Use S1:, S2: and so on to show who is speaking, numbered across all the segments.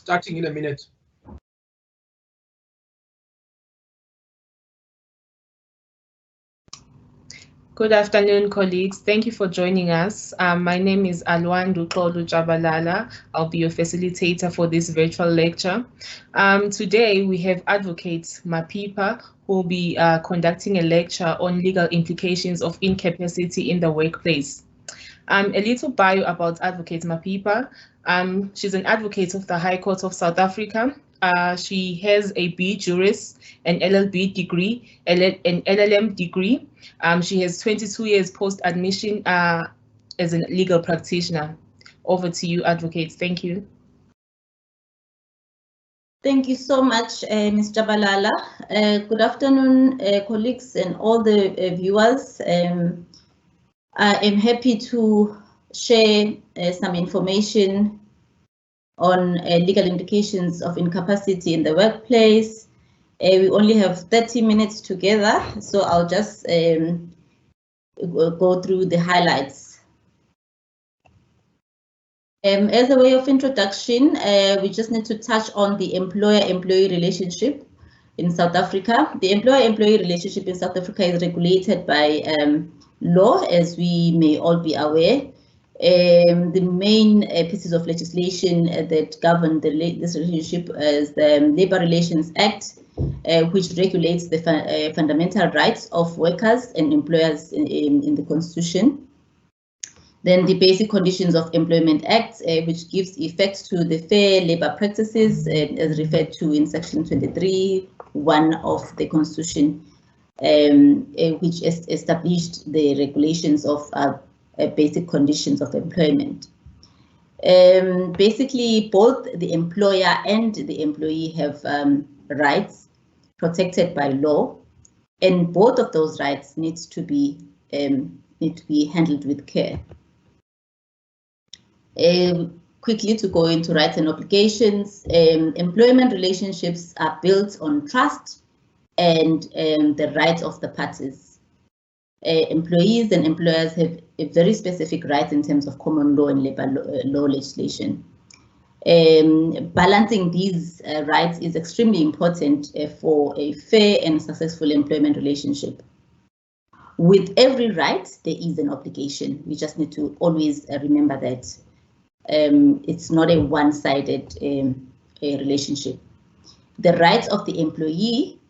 S1: starting in a minute.
S2: Good afternoon, colleagues. Thank you for joining us. My name is Alwandu Xolo Jabalala. I'll be your facilitator for this virtual lecture. Today, we have Advocate Mapipa, who will be conducting a lecture on legal implications of incapacity in the workplace. A little bio about Advocate Mapipa. She's an advocate of the High Court of South Africa. She has a B Juris, an LLB degree, an LLM degree. She has 22 years post-admission as a legal practitioner. Over to you, Advocate. Thank you.
S3: Thank you so much, Ms. Jabalala. Good afternoon, colleagues and all the viewers. I am happy to share some information on legal implications of incapacity in the workplace. We only have 30 minutes together, so I'll just go through the highlights. As a way of introduction, we just need to touch on the employer-employee relationship in South Africa. The employer-employee relationship in South Africa is regulated by law, as we may all be aware. The main pieces of legislation that govern this relationship is the Labour Relations Act, which regulates the fundamental rights of workers and employers in the Constitution. Then the Basic Conditions of Employment Act, which gives effect to the fair labour practices as referred to in Section 23(1) of the Constitution, which established the regulations of basic conditions of employment. Basically, both the employer and the employee have rights protected by law, and both of those rights need to be handled with care. Quickly to go into rights and obligations, employment relationships are built on trust and the rights of the parties. Employees and employers have a very specific rights in terms of common law and labor law legislation. Balancing these rights is extremely important for a fair and successful employment relationship. With every right, there is an obligation. We just need to always remember that it's not a one-sided relationship. The rights of the employee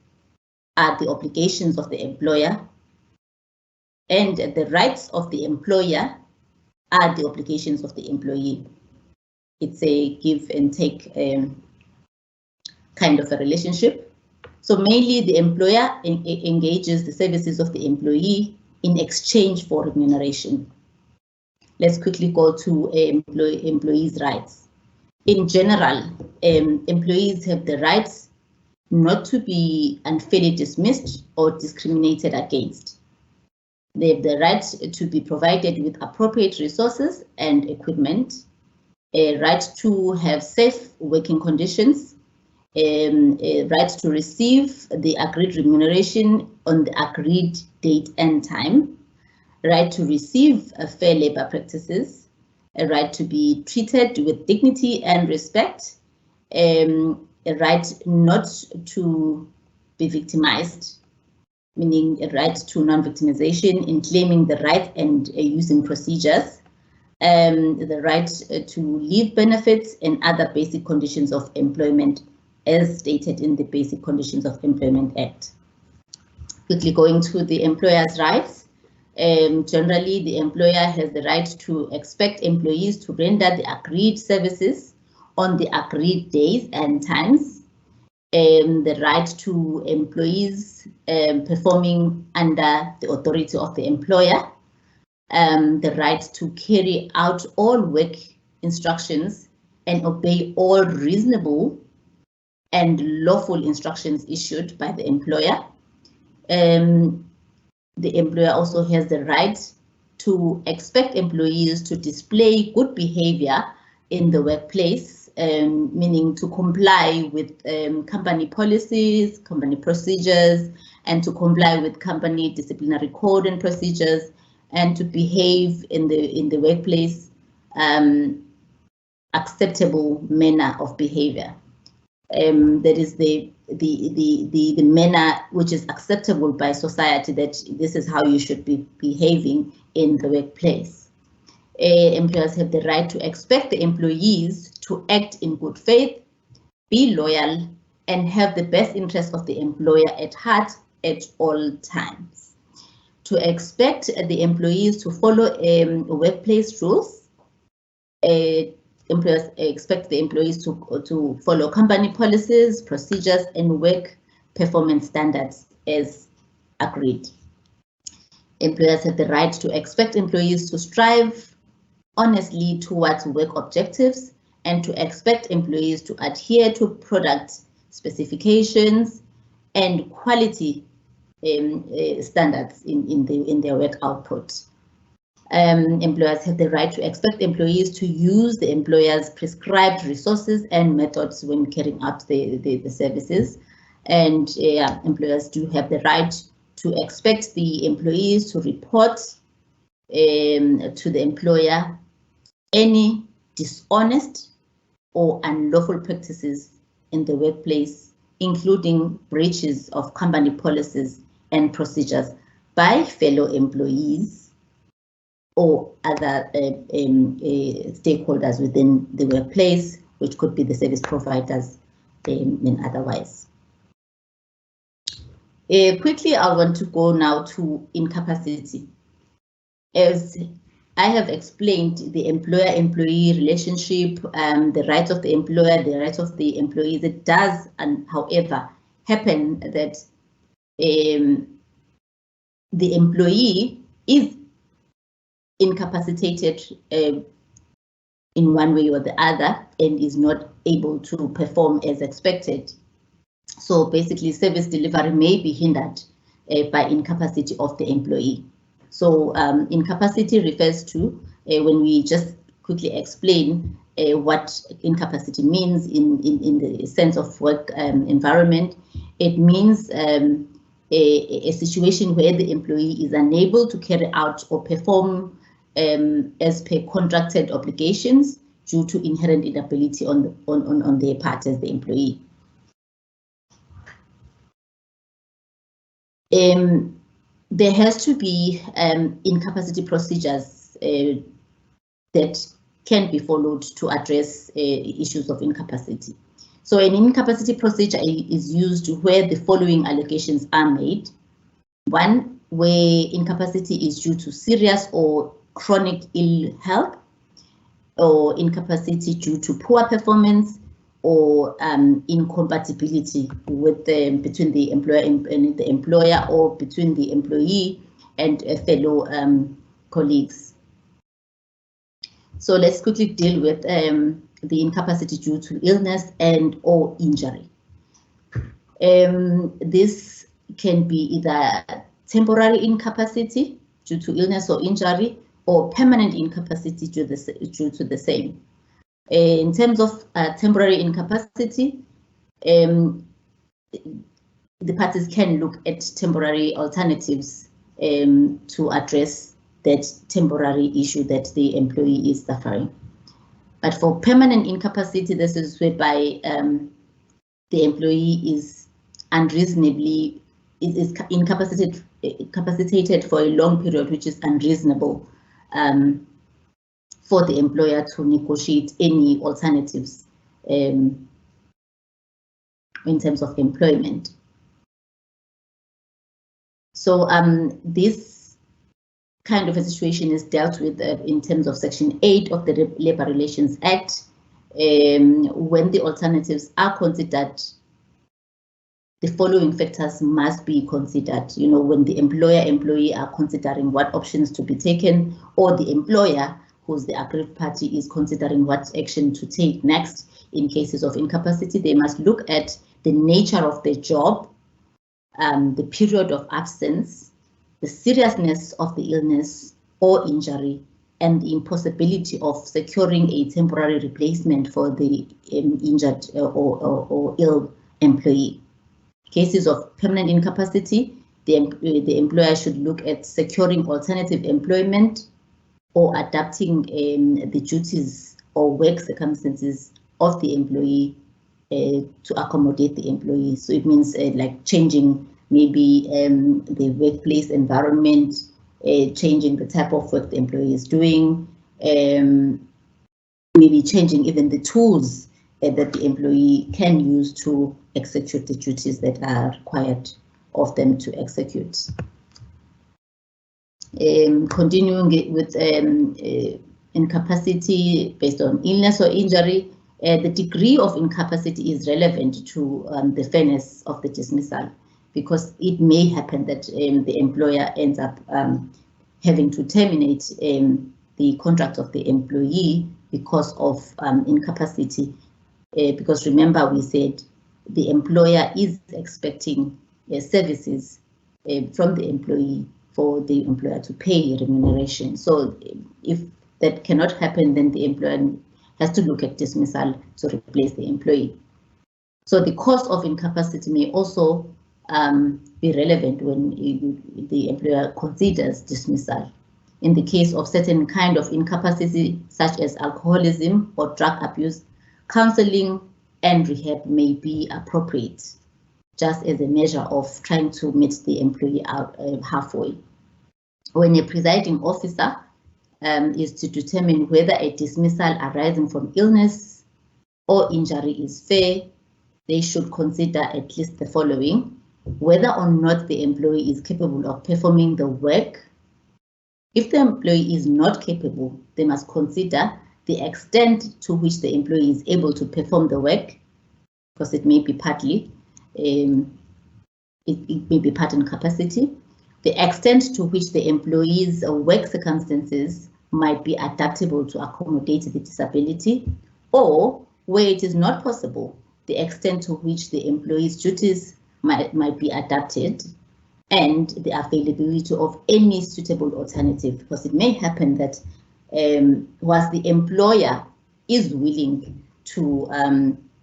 S3: are the obligations of the employer, and the rights of the employer are the obligations of the employee. It's a give and take kind of a relationship. So mainly the employer engages the services of the employee in exchange for remuneration. Let's quickly go to employees' rights. In general, employees have the rights not to be unfairly dismissed or discriminated against. They have the right to be provided with appropriate resources and equipment, a right to have safe working conditions, a right to receive the agreed remuneration on the agreed date and time, right to receive fair labor practices, a right to be treated with dignity and respect, a right not to be victimized, meaning a right to non-victimization in claiming the right and using procedures, the right to leave benefits and other basic conditions of employment as stated in the Basic Conditions of Employment Act. Quickly going to the employer's rights. Generally, the employer has the right to expect employees to render the agreed services on the agreed days and times. The right to employees performing under the authority of the employer. The right to carry out all work instructions and obey all reasonable and lawful instructions issued by the employer. The employer also has the right to expect employees to display good behavior in the workplace, meaning to comply with company policies, company procedures, and to comply with company disciplinary code and procedures, and to behave in the workplace acceptable manner of behavior. That is the manner which is acceptable by society, that this is how you should be behaving in the workplace. Employers have the right to expect the employees to act in good faith, be loyal, and have the best interest of the employer at heart at all times. To expect the employees to follow workplace rules, employers expect the employees to follow company policies, procedures, and work performance standards as agreed. Employers have the right to expect employees to strive honestly towards work objectives and to expect employees to adhere to product specifications and quality standards in their work output. Employers have the right to expect employees to use the employer's prescribed resources and methods when carrying out the services. And employers do have the right to expect the employees to report to the employer any dishonest or unlawful practices in the workplace, including breaches of company policies and procedures by fellow employees or other stakeholders within the workplace, which could be the service providers and otherwise. Quickly, I want to go now to incapacity. As I have explained, the employer-employee relationship, the rights of the employer, the rights of the employees, it does, and however, happen that the employee is incapacitated in one way or the other and is not able to perform as expected. So basically, service delivery may be hindered by incapacity of the employee. So incapacity refers to, when we just quickly explain what incapacity means in the sense of work environment, it means a situation where the employee is unable to carry out or perform as per contracted obligations due to inherent inability on their part as the employee. There has to be incapacity procedures that can be followed to address issues of incapacity. So an incapacity procedure is used where the following allegations are made. One, where incapacity is due to serious or chronic ill health, or incapacity due to poor performance, or incompatibility with between the employer and the employer, or between the employee and fellow colleagues. So let's quickly deal with the incapacity due to illness and or injury. This can be either temporary incapacity due to illness or injury, or permanent incapacity due to the same. In terms of temporary incapacity, the parties can look at temporary alternatives to address that temporary issue that the employee is suffering. But for permanent incapacity, this is whereby the employee is unreasonably incapacitated for a long period, which is unreasonable for the employer to negotiate any alternatives in terms of employment. So this kind of a situation is dealt with in terms of Section 8 of the Labour Relations Act. When the alternatives are considered, the following factors must be considered. You know, when the employer-employee are considering what options to be taken, or the employer, who's the aggrieved party, is considering what action to take next in cases of incapacity, they must look at the nature of the job, the period of absence, the seriousness of the illness or injury, and the impossibility of securing a temporary replacement for the injured or ill employee. Cases of permanent incapacity, the employer should look at securing alternative employment or adapting the duties or work circumstances of the employee to accommodate the employee. So it means like changing maybe the workplace environment, changing the type of work the employee is doing, maybe changing even the tools that the employee can use to execute the duties that are required of them to execute. Continuing with incapacity based on illness or injury, the degree of incapacity is relevant to the fairness of the dismissal, because it may happen that the employer ends up having to terminate the contract of the employee because of incapacity. Because remember, we said the employer is expecting services from the employee for the employer to pay remuneration. So if that cannot happen, then the employer has to look at dismissal to replace the employee. So the cause of incapacity may also be relevant when the employer considers dismissal. In the case of certain kind of incapacity, such as alcoholism or drug abuse, counseling and rehab may be appropriate, just as a measure of trying to meet the employee out halfway. When a presiding officer is to determine whether a dismissal arising from illness or injury is fair, they should consider at least the following: whether or not the employee is capable of performing the work. If the employee is not capable, they must consider the extent to which the employee is able to perform the work, because it may be partly, it may be part incapacity, the extent to which the employee's work circumstances might be adaptable to accommodate the disability, or where it is not possible, the extent to which the employee's duties might be adapted, and the availability of any suitable alternative, because it may happen that whilst the employer is willing to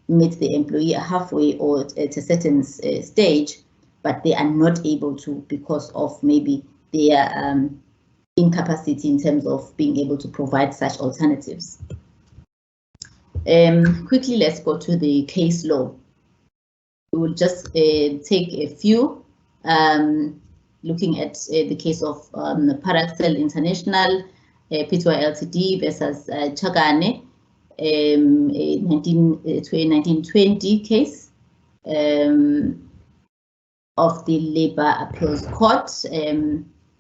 S3: meet the employee halfway or at a certain stage, but they are not able to because of maybe their incapacity in terms of being able to provide such alternatives. Quickly, let's go to the case law. We will just take a few, looking at the case of Paraxel International, Pitwa Ltd versus Chagane, 1920 case of the Labour Appeals Court,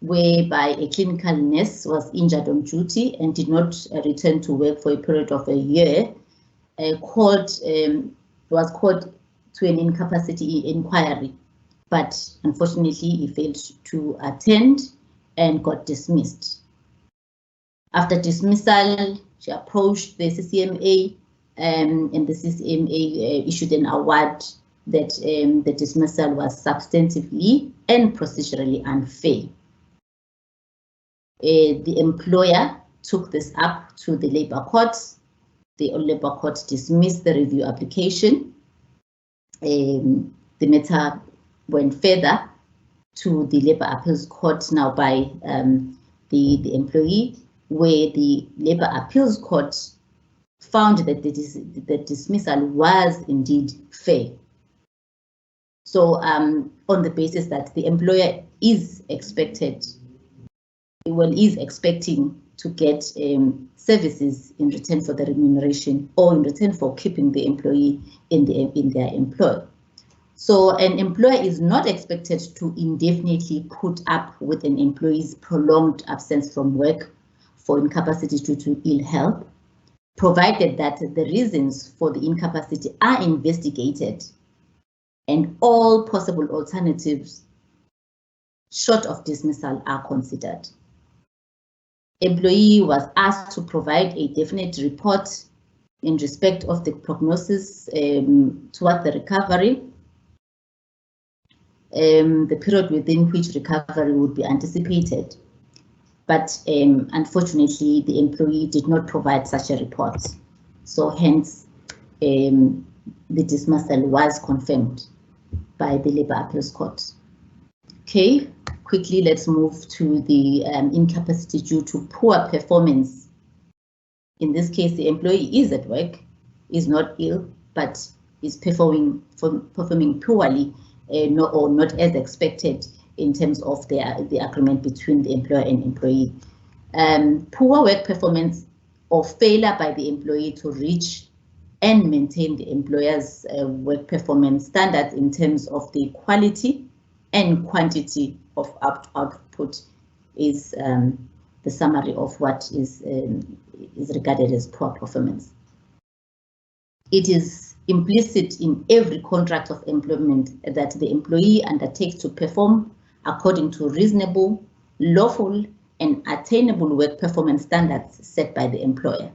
S3: whereby a clinical nurse was injured on duty and did not return to work for a period of a year. Was called to an incapacity inquiry, but unfortunately he failed to attend and got dismissed. After dismissal, she approached the CCMA, and the CCMA issued an award that the dismissal was substantively and procedurally unfair. The employer took this up to the Labour Court. The Labour Court dismissed the review application. The matter went further to the Labour Appeals Court, now by the employee, where the Labour Appeals Court found that the dismissal was indeed fair. So on the basis that the employer is expecting to get services in return for the remuneration or in return for keeping the employee in their employ. So an employer is not expected to indefinitely put up with an employee's prolonged absence from work for incapacity due to ill health, provided that the reasons for the incapacity are investigated and all possible alternatives short of dismissal are considered. Employee was asked to provide a definite report in respect of the prognosis toward the recovery, the period within which recovery would be anticipated. But unfortunately, the employee did not provide such a report. So hence, the dismissal was confirmed by the Labour Appeals Court. Okay, quickly, let's move to the incapacity due to poor performance In this case, the employee is at work, is not ill, but is performing poorly or not as expected in terms of the agreement between the employer and employee. Poor work performance or failure by the employee to reach and maintain the employer's work performance standards in terms of the quality and quantity of output is the summary of what is regarded as poor performance. It is implicit in every contract of employment that the employee undertakes to perform according to reasonable, lawful, and attainable work performance standards set by the employer.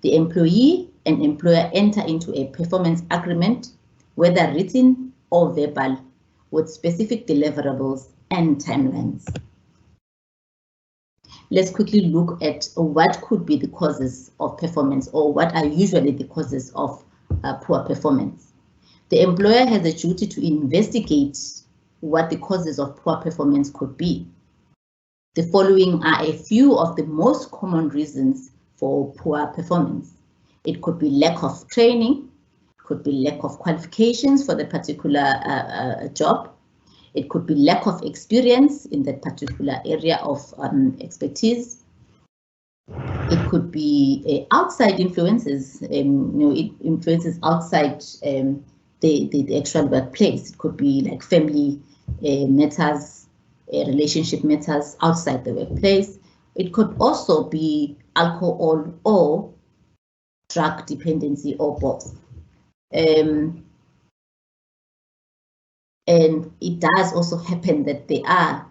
S3: The employee and employer enter into a performance agreement, whether written or verbal, with specific deliverables and timelines. Let's quickly look at what could be the causes of performance, or what are usually the causes of poor performance. The employer has a duty to investigate what the causes of poor performance could be. The following are a few of the most common reasons for poor performance. It could be lack of training, it could be lack of qualifications for the particular job. It could be lack of experience in that particular area of expertise. It could be outside influences, influences outside the actual workplace. It could be like family matters, relationship matters outside the workplace. It could also be alcohol or drug dependency, or both. And it does also happen that there are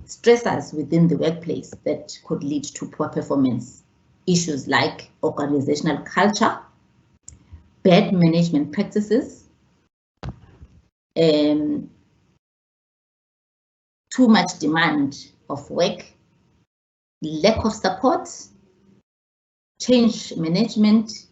S3: stressors within the workplace that could lead to poor performance. Issues like organizational culture, bad management practices, too much demand of work, lack of support, change management,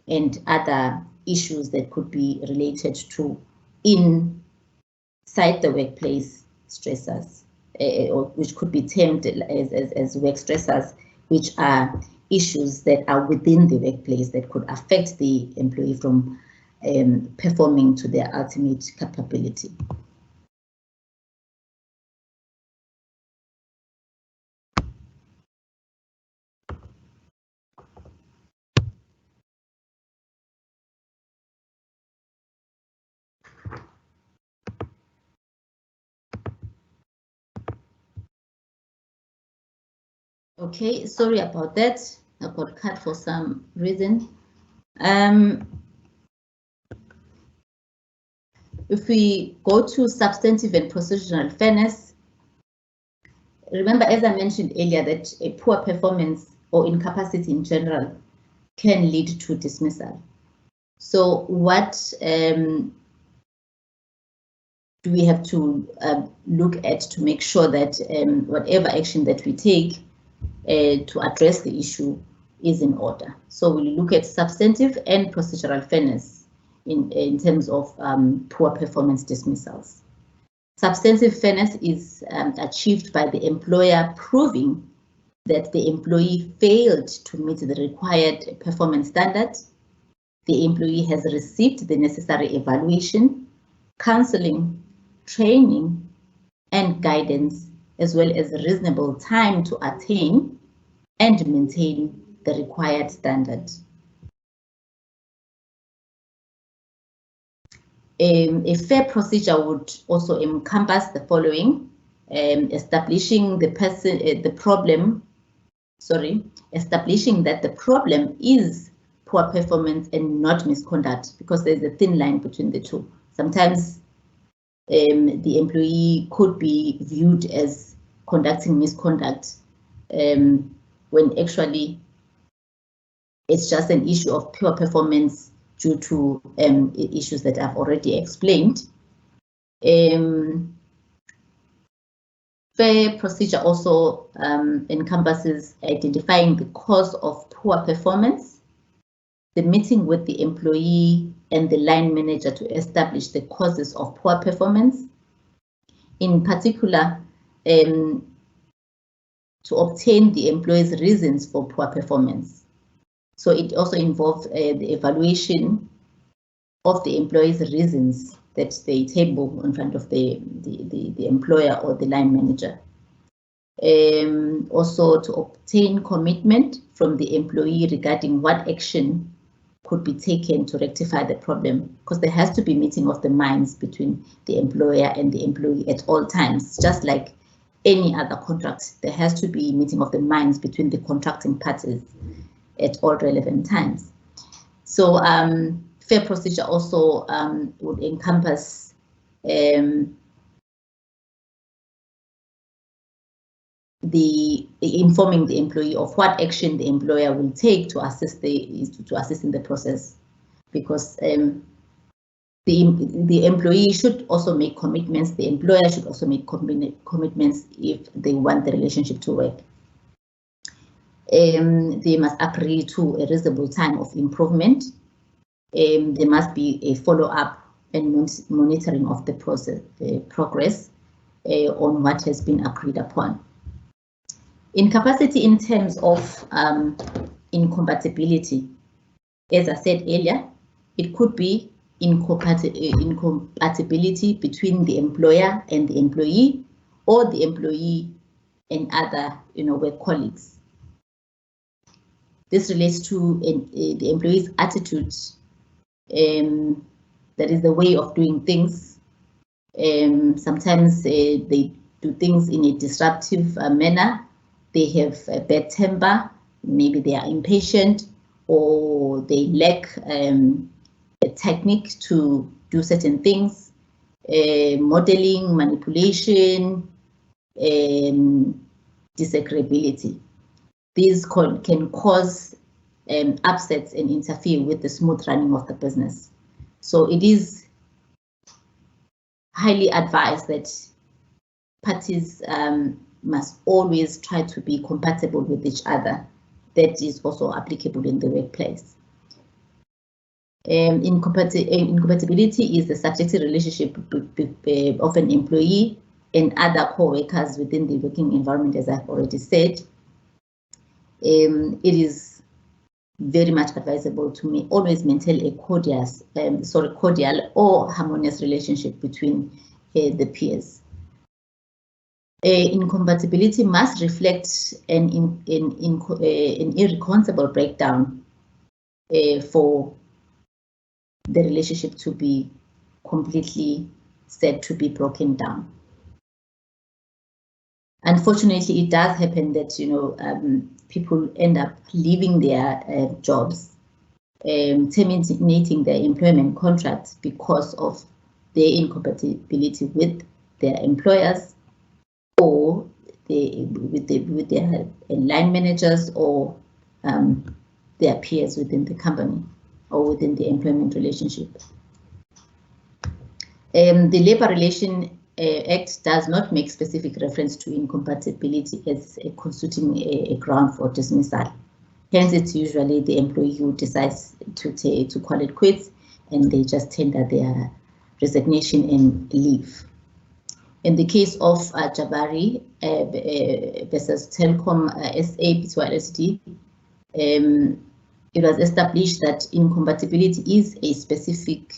S3: and other issues that could be related to inside the workplace stressors, or which could be termed as work stressors, which are issues that are within the workplace that could affect the employee from performing to their ultimate capability. Okay, sorry about that. I got cut for some reason. If we go to substantive and procedural fairness, remember, as I mentioned earlier, that a poor performance or incapacity in general can lead to dismissal. So what do we have to look at to make sure that whatever action that we take to address the issue is in order? So we'll look at substantive and procedural fairness in terms of poor performance dismissals. Substantive fairness is achieved by the employer proving that the employee failed to meet the required performance standards. The employee has received the necessary evaluation, counseling, training, and guidance, as well as reasonable time to attain and maintain the required standard. A fair procedure would also encompass the following: establishing establishing that the problem is poor performance and not misconduct, because there's a thin line between the two. Sometimes the employee could be viewed as conducting misconduct when actually it's just an issue of pure performance due to issues that I've already explained. Fair procedure also encompasses identifying the cause of poor performance, the meeting with the employee and the line manager to establish the causes of poor performance. In particular, to obtain the employee's reasons for poor performance. So it also involves the evaluation of the employee's reasons that they table in front of the employer or the line manager. Also to obtain commitment from the employee regarding what action could be taken to rectify the problem, because there has to be meeting of the minds between the employer and the employee at all times, just like any other contract. There has to be meeting of the minds between the contracting parties at all relevant times. So fair procedure also would encompass informing the employee of what action the employer will take to assist in the process, because the employee should also make commitments. The employer should also make commitments if they want the relationship to work. They must agree to a reasonable time of improvement. There must be a follow-up and monitoring of the progress on what has been agreed upon. Incapacity in terms of incompatibility, as I said earlier, it could be incompatibility between the employer and the employee, or the employee and other work colleagues. This relates to the employee's attitude, that is the way of doing things. Sometimes they do things in a disruptive manner. They have a bad temper, maybe they are impatient, or they lack a technique to do certain things, modeling, manipulation, disagreeability. These can cause upsets and interfere with the smooth running of the business. So it is highly advised that parties must always try to be compatible with each other. That is also applicable in the workplace. Incompatibility is the subjective relationship of an employee and other co-workers within the working environment, as I've already said. It is very much advisable to always maintain a cordial or harmonious relationship between the peers. Incompatibility must reflect an irreconcilable breakdown for the relationship to be completely said to be broken down. Unfortunately, it does happen that people end up leaving their jobs, terminating their employment contracts because of their incompatibility with their employers, or with their line managers, or their peers within the company or within the employment relationship. The Labour Relations Act does not make specific reference to incompatibility as constituting a ground for dismissal. Hence, it's usually the employee who decides to call it quits, and they just tender their resignation and leave. In the case of Jabari versus Telkom SA Pty Ltd, it was established that incompatibility is a specific,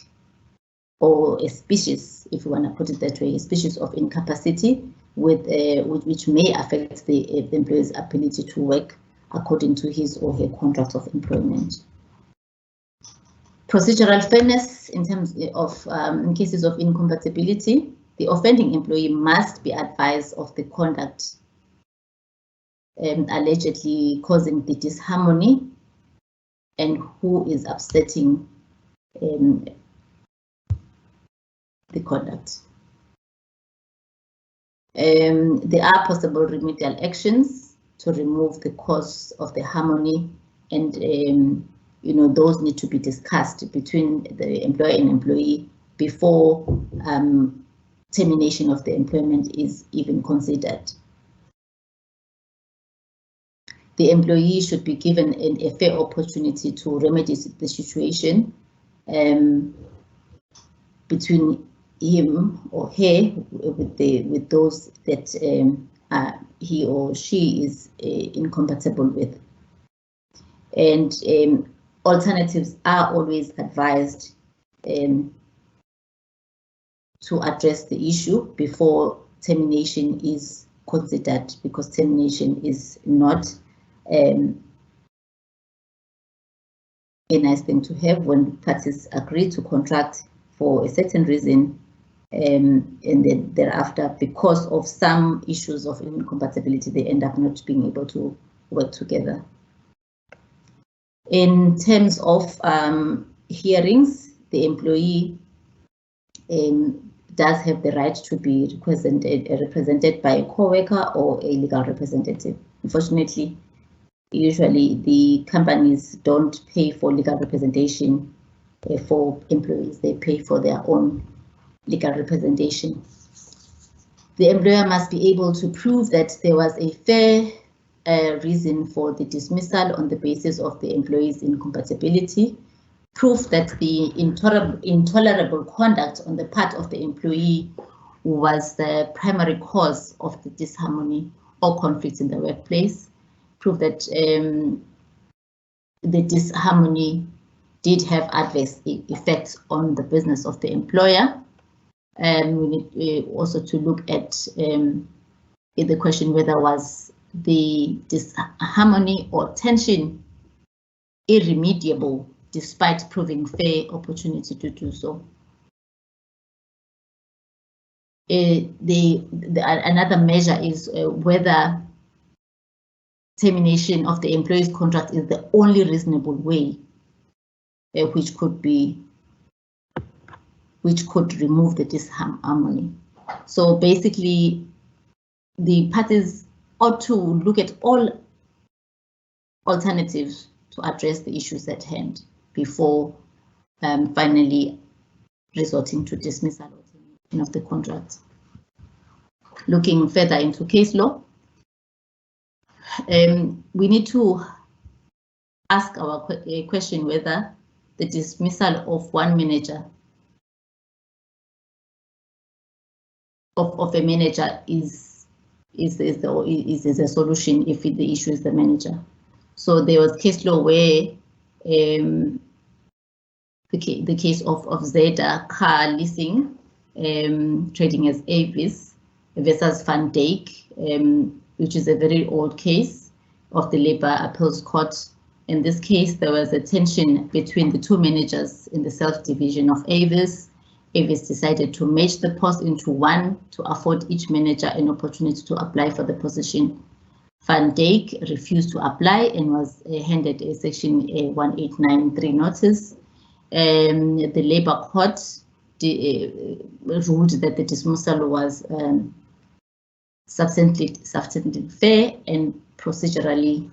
S3: or a species, if you want to put it that way, a species of incapacity which may affect the employee's ability to work according to his or her contract of employment. Procedural fairness in terms of in cases of incompatibility, the offending employee must be advised of the conduct allegedly causing the disharmony and who is upsetting the conduct. There are possible remedial actions to remove the cause of the harmony, and those need to be discussed between the employer and employee before termination of the employment is even considered. The employee should be given a fair opportunity to remedy the situation between him or her with those that he or she is incompatible with. and alternatives are always advised to address the issue before termination is considered, because termination is not a nice thing to have when parties agree to contract for a certain reason, and then thereafter, because of some issues of incompatibility, they end up not being able to work together. In terms of hearings, the employee does have the right to be represented by a co-worker or a legal representative. Unfortunately, usually the companies don't pay for legal representation for employees. They pay for their own legal representation. The employer must be able to prove that there was a fair reason for the dismissal on the basis of the employee's incompatibility, proof that the intolerable conduct on the part of the employee was the primary cause of the disharmony or conflict in the workplace, proof that the disharmony did have adverse effects on the business of the employer. And we need also to look at the question whether was the disharmony or tension irremediable despite proving fair opportunity to do so. Another measure is whether termination of the employee's contract is the only reasonable way which could remove the disharmony. So basically, the parties ought to look at all alternatives to address the issues at hand before finally resorting to dismissal or termination of the contract. Looking further into case law, we need to ask our question whether the dismissal of one manager of a manager is a solution if the issue is the manager. So there was case law where the case of Zeta Car Leasing, trading as Avis versus Van Dijk, which is a very old case of the Labour Appeals Court. In this case, there was a tension between the two managers in the self-division of Avis. Avis decided to merge the post into one to afford each manager an opportunity to apply for the position. Van Dijk refused to apply and was handed a Section 1893 notice. The Labour Court ruled that the dismissal was substantively fair and procedurally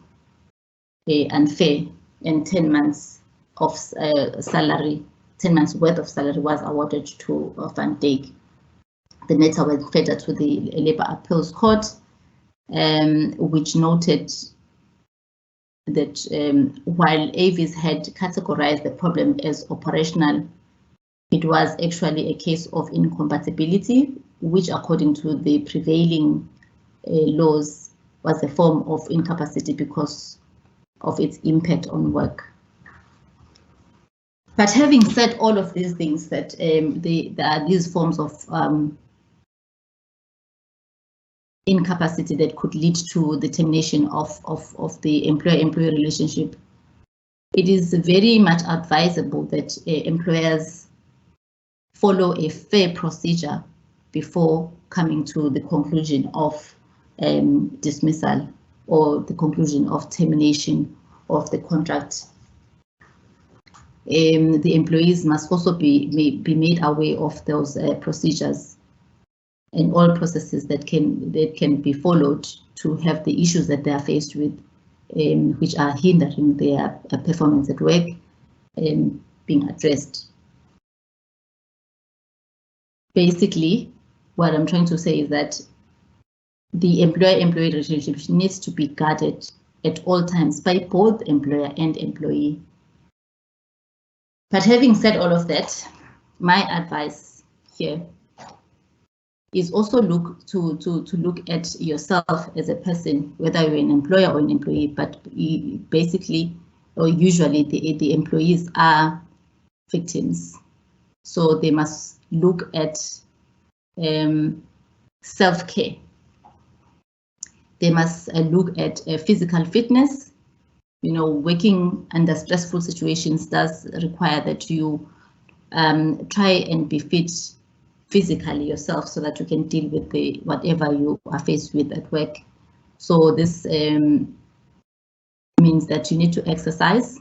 S3: unfair, and 10 months of salary, 10 months worth of salary was awarded to Van Dijk. The matter went further to the Labour Appeals Court, which noted that while Avis had categorized the problem as operational, it was actually a case of incompatibility, which according to the prevailing laws was a form of incapacity because of its impact on work. But having said all of these things, that there are these forms of incapacity that could lead to the termination of the employer-employee relationship, it is very much advisable that employers follow a fair procedure before coming to the conclusion of dismissal or the conclusion of termination of the contract. The employees must also be made aware of those procedures and all processes that can be followed to have the issues that they are faced with, which are hindering their performance at work, being addressed. Basically, what I'm trying to say is that the employer-employee relationship needs to be guarded at all times by both employer and employee. But having said all of that, my advice here is also to look at yourself as a person, whether you're an employer or an employee, but basically or usually the employees are victims. So they must look at self-care. They must look at physical fitness. You know, working under stressful situations does require that you try and be fit physically yourself so that you can deal with whatever you are faced with at work. So this means that you need to exercise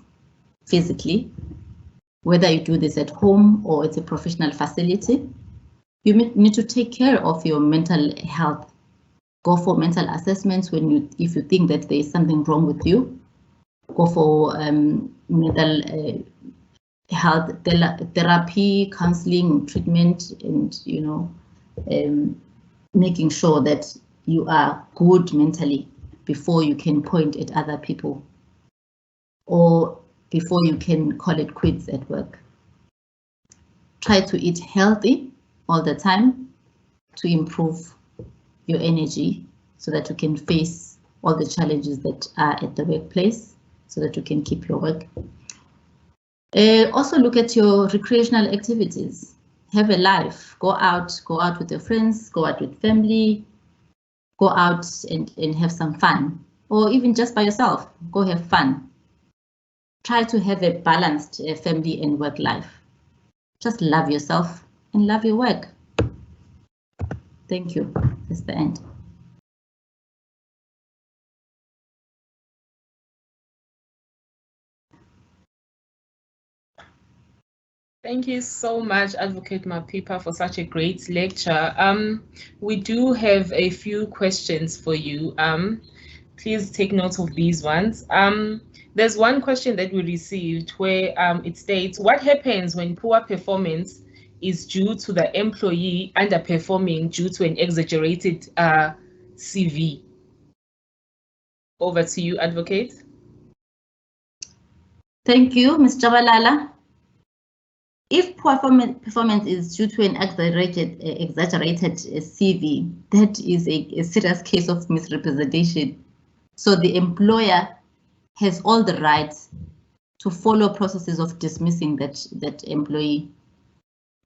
S3: physically, whether you do this at home or it's a professional facility. You need to take care of your mental health. Go for mental assessments if you think that there is something wrong with you. Go for mental health therapy, counseling, treatment, and making sure that you are good mentally before you can point at other people or before you can call it quits at work. Try to eat healthy all the time to improve your energy so that you can face all the challenges that are at the workplace so that you can keep your work. Also look at your recreational activities. Have a life. Go out with your friends, go out with family, go out and have some fun, or even just by yourself, go have fun. Try to have a balanced family and work life. Just love yourself and love your work. Thank you. That's the end.
S2: Thank you so much, Advocate Mapipa, for such a great lecture. We do have a few questions for you. Please take note of these ones. There's one question that we received where it states, what happens when poor performance is due to the employee underperforming due to an exaggerated CV? Over to you, Advocate.
S3: Thank you, Ms. Jabalala. If poor performance is due to an exaggerated CV, that is a serious case of misrepresentation. So the employer has all the rights to follow processes of dismissing that employee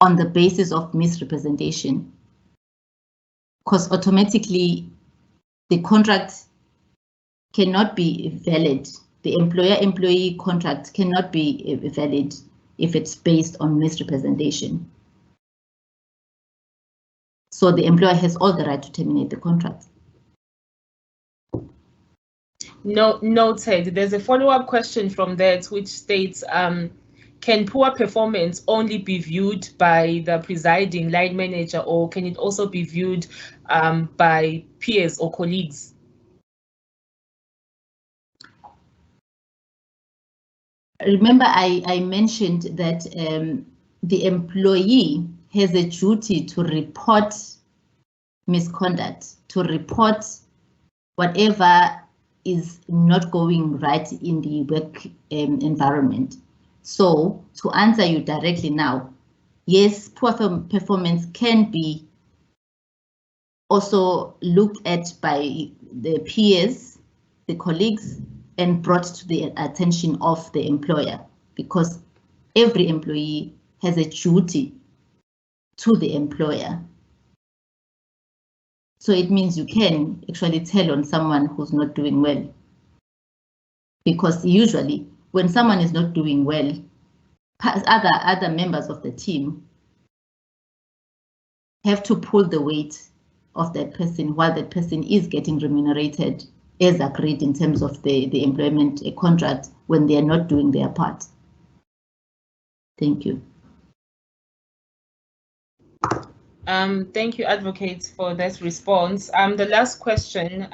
S3: on the basis of misrepresentation, because automatically the contract cannot be valid. The employer-employee contract cannot be valid if it's based on misrepresentation. So the employer has all the right to terminate the contract.
S2: No, noted. There's a follow-up question from that which states, can poor performance only be viewed by the presiding line manager, or can it also be viewed by peers or colleagues?
S3: Remember, I mentioned that the employee has a duty to report misconduct, to report whatever is not going right in the work environment. So to answer you directly now, yes, poor performance can be also looked at by the peers, the colleagues, and brought to the attention of the employer, because every employee has a duty to the employer. So it means you can actually tell on someone who's not doing well, because usually when someone is not doing well, other members of the team have to pull the weight of that person while that person is getting remunerated as agreed in terms of the employment contract when they are not doing their part. Thank you.
S2: Thank you, Advocate, for that response. The last question,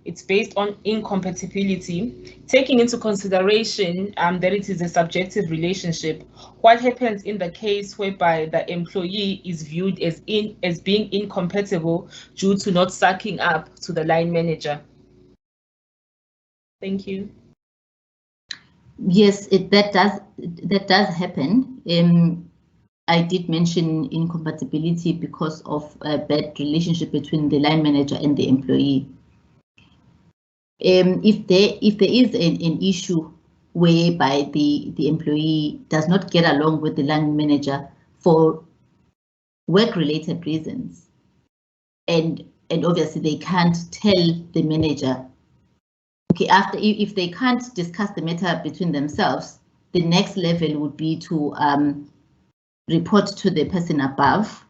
S2: it's based on incompatibility. Taking into consideration that it is a subjective relationship, what happens in the case whereby the employee is viewed as being incompatible due to not sucking up to the line manager? Thank you.
S3: Yes, that does happen. I did mention incompatibility because of a bad relationship between the line manager and the employee. If there is an issue whereby the employee does not get along with the line manager for work-related reasons, and obviously they can't tell the manager. Okay, after if they can't discuss the matter between themselves, the next level would be to report to the person above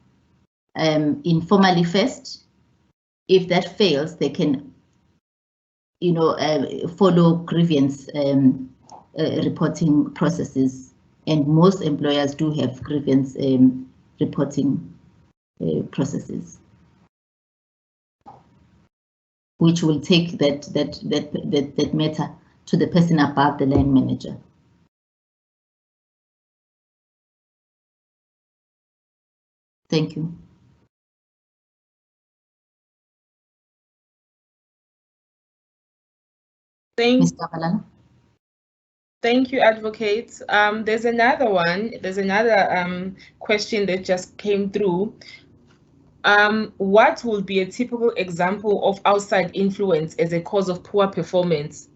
S3: informally first. If that fails, they can, follow grievance reporting processes, and most employers do have grievance reporting processes, which will take that matter to the person above the line manager. Thank you. Mr. Balala.
S2: Thank you, Advocate. There's another one. There's another question that just came through. What would be a typical example of outside influence as a cause of poor performance?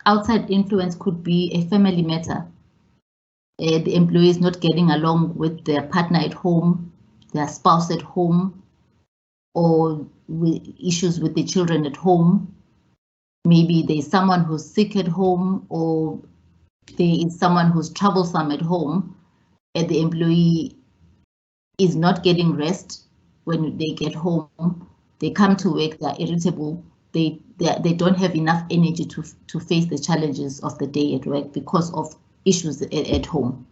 S3: Outside influence could be a family matter. The employee is not getting along with their partner at home, their spouse at home, or with issues with the children at home. Maybe there's someone who's sick at home, or there is someone who's troublesome at home, and the employee is not getting rest when they get home. They come to work, they're irritable, they don't have enough energy to face the challenges of the day at work because of issues at home.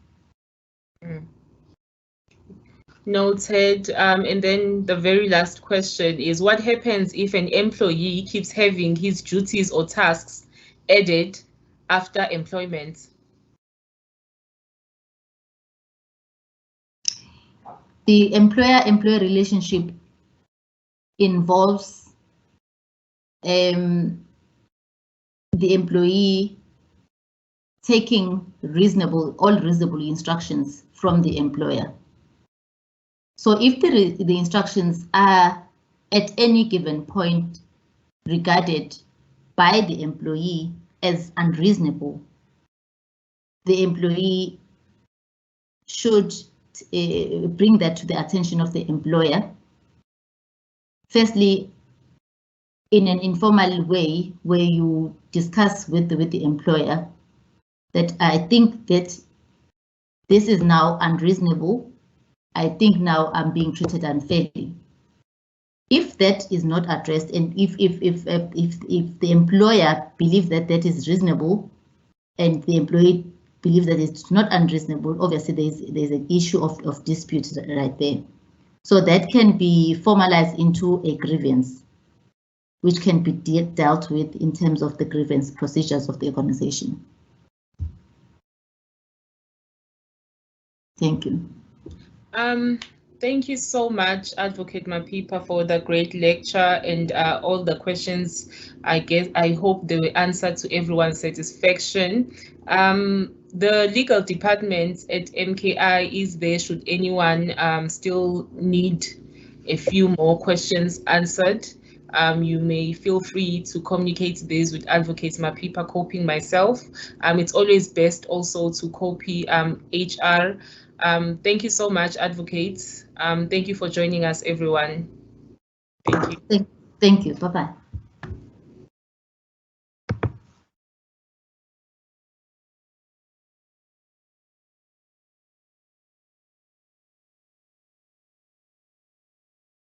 S2: Noted. And then the very last question is, what happens if an employee keeps having his duties or tasks added after employment?
S3: The employer-employee relationship involves the employee taking all reasonable instructions from the employer. So if the instructions are at any given point regarded by the employee as unreasonable, the employee should bring that to the attention of the employer. Firstly, in an informal way, where you discuss with the employer that I think that this is now unreasonable. I think now I'm being treated unfairly. If that is not addressed, and if the employer believes that that is reasonable, and the employee believes that it's not unreasonable, obviously there's an issue of dispute right there. So that can be formalized into a grievance, which can be dealt with in terms of the grievance procedures of the organization. Thank you.
S2: Thank you so much, Advocate Mapipa, for the great lecture and all the questions. I hope they were answered to everyone's satisfaction. The legal department at MKI is there should anyone still need a few more questions answered. You may feel free to communicate this with Advocate Mapipa, copying myself. It's always best also to copy HR. Thank you so much, advocates. Thank you for joining us, everyone. Thank you.
S3: Thank you. Bye-bye.